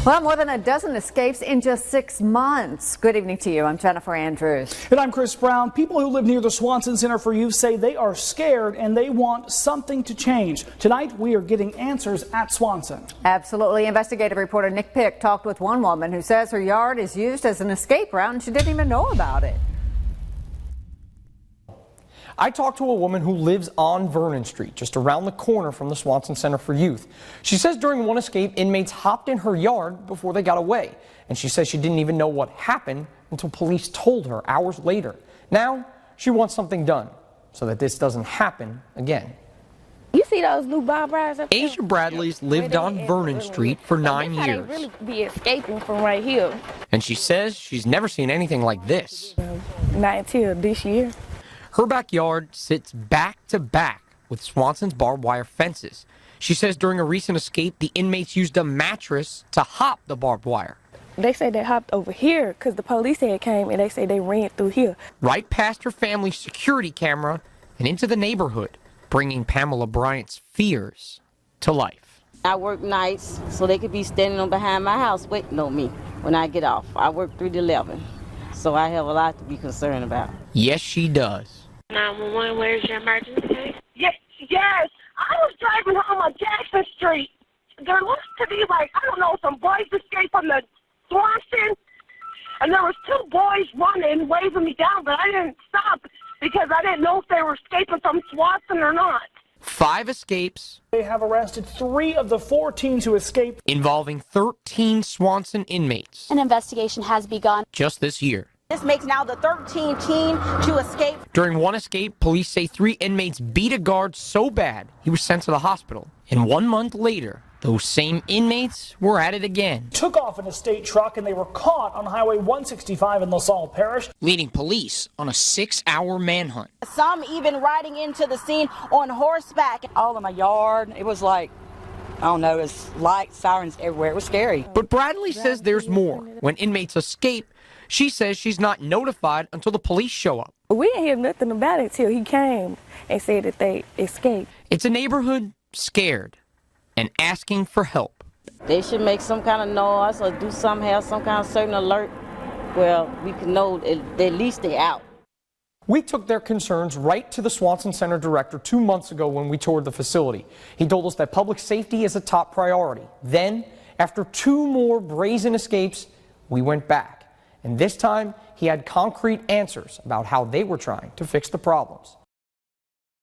Well, more than a dozen escapes in just 6 months. Good evening to you. I'm Jennifer Andrews. And I'm Chris Brown. People who live near the Swanson Center for Youth say they are scared and they want something to change. Tonight, we are getting answers at Swanson. Absolutely. Investigative reporter Nick Pick talked with one woman who says her yard is used as an escape route and she didn't even know about it. I talked to a woman who lives on Vernon Street, just around the corner from the Swanson Center for Youth. She says during one escape, inmates hopped in her yard before they got away. And she says she didn't even know what happened until police told her hours later. Now, she wants something done so that this doesn't happen again. You see those new barbed wires up there? Asia Bradley's lived on Vernon Street for 9 years. They really be escaping from right here. And she says she's never seen anything like this. Not until this year. Her backyard sits back to back with Swanson's barbed wire fences. She says during a recent escape, the inmates used a mattress to hop the barbed wire. They say they hopped over here because the police had came and they say they ran through here. Right past her family's security camera and into the neighborhood, bringing Pamela Bryant's fears to life. I work nights so they could be standing on behind my house waiting on me when I get off. I work 3 to 11, so I have a lot to be concerned about. Yes, she does. 911, where's your emergency? Yes, I was driving home on Jackson Street. There looks to be some boys escaped from the Swanson, and there was 2 boys running, waving me down, but I didn't stop because I didn't know if they were escaping from Swanson or not. 5 escapes. They have arrested 3 of the 4 teens who escaped, involving 13 Swanson inmates. An investigation has begun Just this year. This makes now the 13th teen to escape. During one escape, police say 3 inmates beat a guard so bad he was sent to the hospital. And 1 month later, those same inmates were at it again. took off in a state truck, and they were caught on Highway 165 in LaSalle Parish, leading police on a 6-hour manhunt. Some even riding into the scene on horseback. All in my yard, it was like, I don't know, it's lights, sirens everywhere. It was scary. But Bradley says there's more. When inmates escape, she says she's not notified until the police show up. We didn't hear nothing about it till he came and said that they escaped. It's a neighborhood scared and asking for help. They should make some kind of noise or do have some kind of certain alert where we can know at least they're out. We took their concerns right to the Swanson Center director 2 months ago when we toured the facility. He told us that public safety is a top priority. Then, after 2 more brazen escapes, we went back. And this time, he had concrete answers about how they were trying to fix the problems.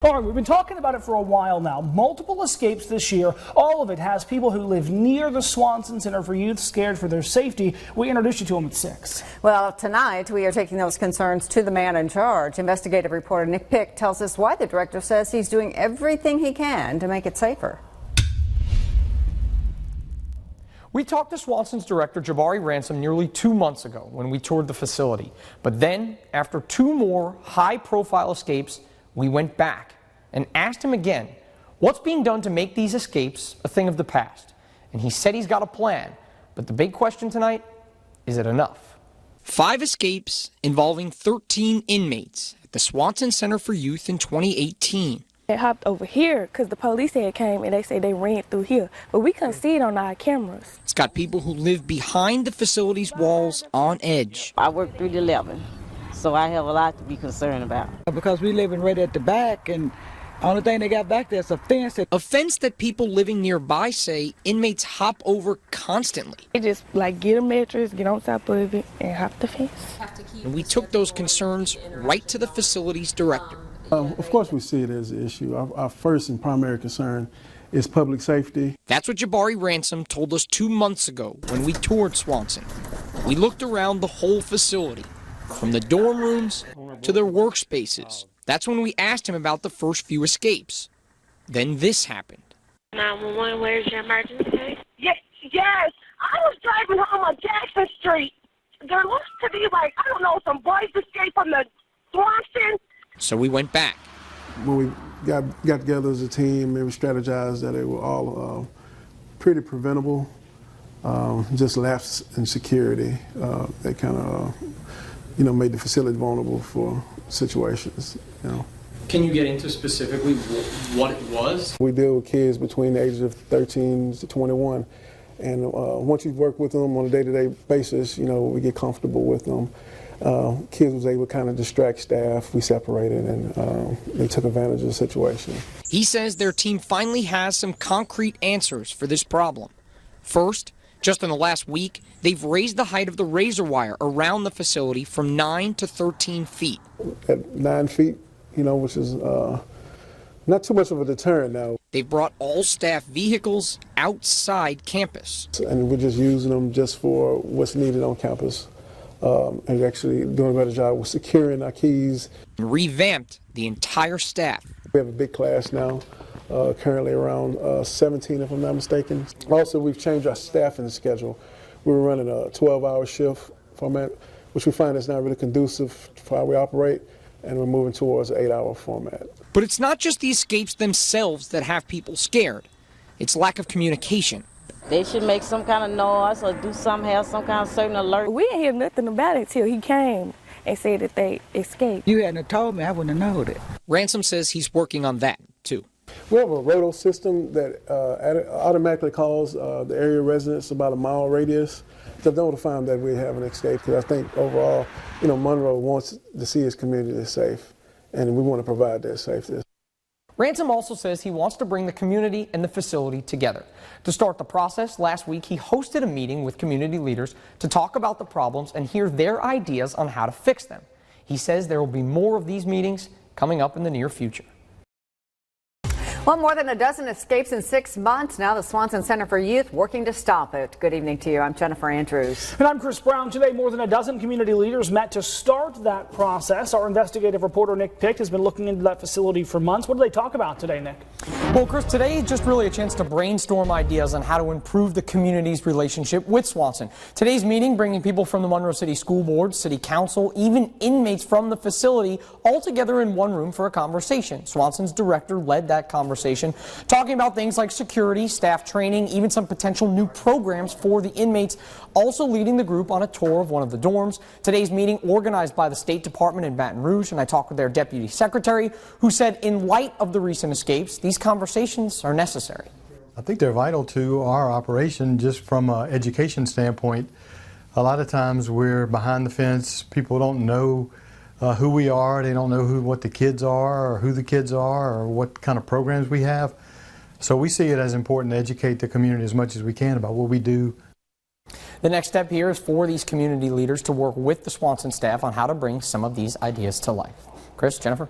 All right, we've been talking about it for a while now. Multiple escapes this year. All of it has people who live near the Swanson Center for Youth scared for their safety. We introduced you to them at 6. Well, tonight we are taking those concerns to the man in charge. Investigative reporter Nick Pick tells us why the director says he's doing everything he can to make it safer. We talked to Swanson's director, Jabari Ransom, nearly 2 months ago when we toured the facility. But then, after 2 more high-profile escapes, we went back and asked him again, what's being done to make these escapes a thing of the past? And he said he's got a plan. But the big question tonight, is it enough? 5 escapes involving 13 inmates at the Swanson Center for Youth in 2018. They hopped over here because the police had came and they say they ran through here. But we couldn't see it on our cameras. It's got people who live behind the facility's walls on edge. I work 3 to 11, so I have a lot to be concerned about. Because we living right at the back, and the only thing they got back there is a fence. A fence that people living nearby say inmates hop over constantly. They just get a mattress, get on top of it, and hop the fence. And we took those concerns right to the facility's director. Of course we see it as an issue. Our first and primary concern is public safety. That's what Jabari Ransom told us 2 months ago when we toured Swanson. We looked around the whole facility, from the dorm rooms to their workspaces. That's when we asked him about the first few escapes. Then this happened. 911, where's your emergency? Yes, I was driving home on Jackson Street. There looks to be some boys escaped from the Swanson. So we went back. When we got together as a team and we strategized that they were all pretty preventable, just lapse in security that kind of made the facility vulnerable for situations. Can you get into specifically what it was? We deal with kids between the ages of 13 to 21, And once you work with them on a day-to-day basis, you know, we get comfortable with them. Kids was able to kind of distract staff. We separated, and they took advantage of the situation. He says their team finally has some concrete answers for this problem. First, just in the last week, they've raised the height of the razor wire around the facility from 9 to 13 feet. At 9 feet, you know, which is not too much of a deterrent now. They've brought all staff vehicles outside campus. And we're just using them just for what's needed on campus. And actually doing a better job with securing our keys. And revamped the entire staff. We have a big class now, currently around 17 if I'm not mistaken. Also, we've changed our staffing schedule. We were running a 12-hour shift format, which we find is not really conducive for how we operate, and we're moving towards an 8-hour format. But it's not just the escapes themselves that have people scared. It's lack of communication. They should make some kind of noise or do something, have some kind of certain alert. We didn't hear nothing about it till he came and said that they escaped. You hadn't told me, I wouldn't have known it. Ransom says he's working on that, too. We have a roto system that automatically calls the area residents about a mile radius to notify them that we have an escape. Because I think overall, you know, Monroe wants to see his community safe, and we want to provide that safety. Ransom also says he wants to bring the community and the facility together. To start the process, last week he hosted a meeting with community leaders to talk about the problems and hear their ideas on how to fix them. He says there will be more of these meetings coming up in the near future. Well, more than a dozen escapes in 6 months. Now the Swanson Center for Youth working to stop it. Good evening to you. I'm Jennifer Andrews. And I'm Chris Brown. Today, more than a dozen community leaders met to start that process. Our investigative reporter, Nick Pick, has been looking into that facility for months. What did they talk about today, Nick? Well, Chris, today is just really a chance to brainstorm ideas on how to improve the community's relationship with Swanson. Today's meeting bringing people from the Monroe City School Board, City Council, even inmates from the facility all together in one room for a conversation. Swanson's director led that conversation, talking about things like security, staff training, even some potential new programs for the inmates, also leading the group on a tour of one of the dorms. Today's meeting organized by the State Department in Baton Rouge, and I talked with their deputy secretary, who said in light of the recent escapes, these conversations are necessary. I think they're vital to our operation just from an education standpoint. A lot of times we're behind the fence. People don't know who we are. They don't know what the kids are or who the kids are or what kind of programs we have. So we see it as important to educate the community as much as we can about what we do. The next step here is for these community leaders to work with the Swanson staff on how to bring some of these ideas to life. Chris, Jennifer.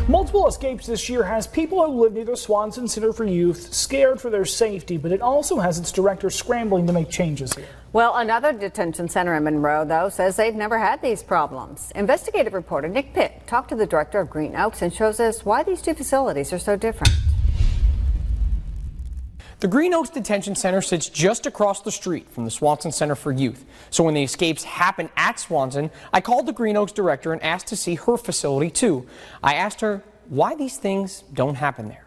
Multiple escapes this year has people who live near the Swanson Center for Youth scared for their safety, but it also has its director scrambling to make changes here. Well, another detention center in Monroe, though, says they've never had these problems. Investigative reporter Nick Pick talked to the director of Green Oaks and shows us why these two facilities are so different. The Green Oaks Detention Center sits just across the street from the Swanson Center for Youth. So when the escapes happen at Swanson, I called the Green Oaks director and asked to see her facility too. I asked her why these things don't happen there.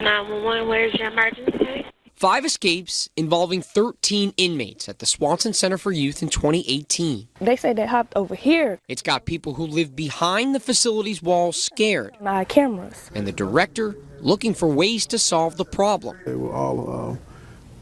911, where's your emergency? 5 escapes involving 13 inmates at the Swanson Center for Youth in 2018. They say they hopped over here. It's got people who live behind the facility's walls scared. On our cameras. And the director looking for ways to solve the problem. They were all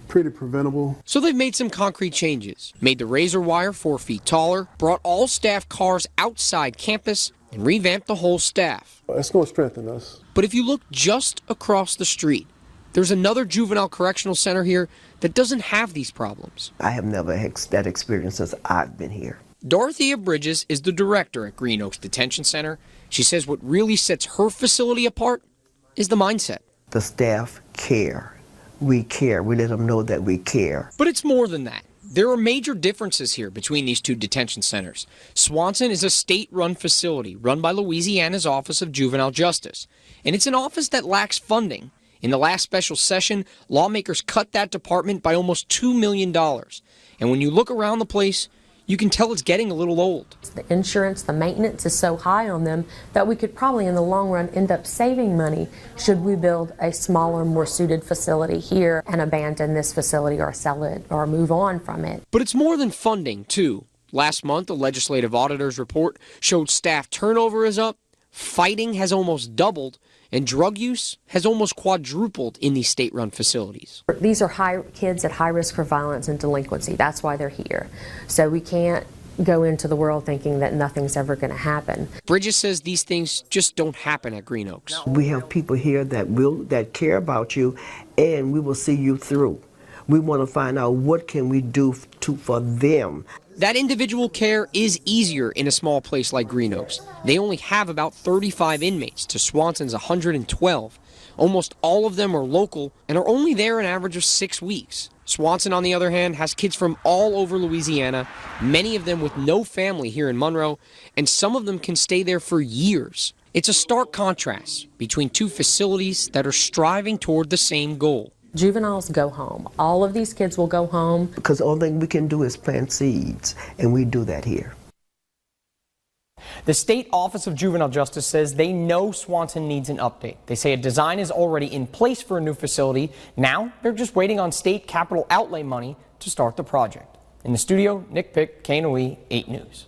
pretty preventable. So they've made some concrete changes, made the razor wire 4 feet taller, brought all staff cars outside campus, and revamped the whole staff. It's going to strengthen us. But if you look just across the street, there's another juvenile correctional center here that doesn't have these problems. I have never had that experience since I've been here. Dorothea Bridges is the director at Green Oaks Detention Center. She says what really sets her facility apart is the mindset. The staff care. We care. We let them know that we care. But it's more than that. There are major differences here between these two detention centers. Swanson is a state-run facility run by Louisiana's Office of Juvenile Justice, and it's an office that lacks funding. In the last special session, lawmakers cut that department by almost $2 million. And when you look around the place, you can tell it's getting a little old. The insurance, the maintenance is so high on them that we could probably in the long run end up saving money should we build a smaller, more suited facility here and abandon this facility or sell it or move on from it. But it's more than funding, too. Last month, the legislative auditor's report showed staff turnover is up, fighting has almost doubled, and drug use has almost quadrupled in these state-run facilities. These are kids at high risk for violence and delinquency. That's why they're here. So we can't go into the world thinking that nothing's ever going to happen. Bridges says these things just don't happen at Green Oaks. We have people here that care about you, and we will see you through. We want to find out what can we do for them. That individual care is easier in a small place like Green Oaks. They only have about 35 inmates to Swanson's 112. Almost all of them are local and are only there an average of 6 weeks. Swanson, on the other hand, has kids from all over Louisiana, many of them with no family here in Monroe, and some of them can stay there for years. It's a stark contrast between two facilities that are striving toward the same goal. Juveniles go home. All of these kids will go home. Because the only thing we can do is plant seeds, and we do that here. The State Office of Juvenile Justice says they know Swanson needs an update. They say a design is already in place for a new facility. Now they're just waiting on state capital outlay money to start the project. In the studio, Nick Pick, KNOE 8 News.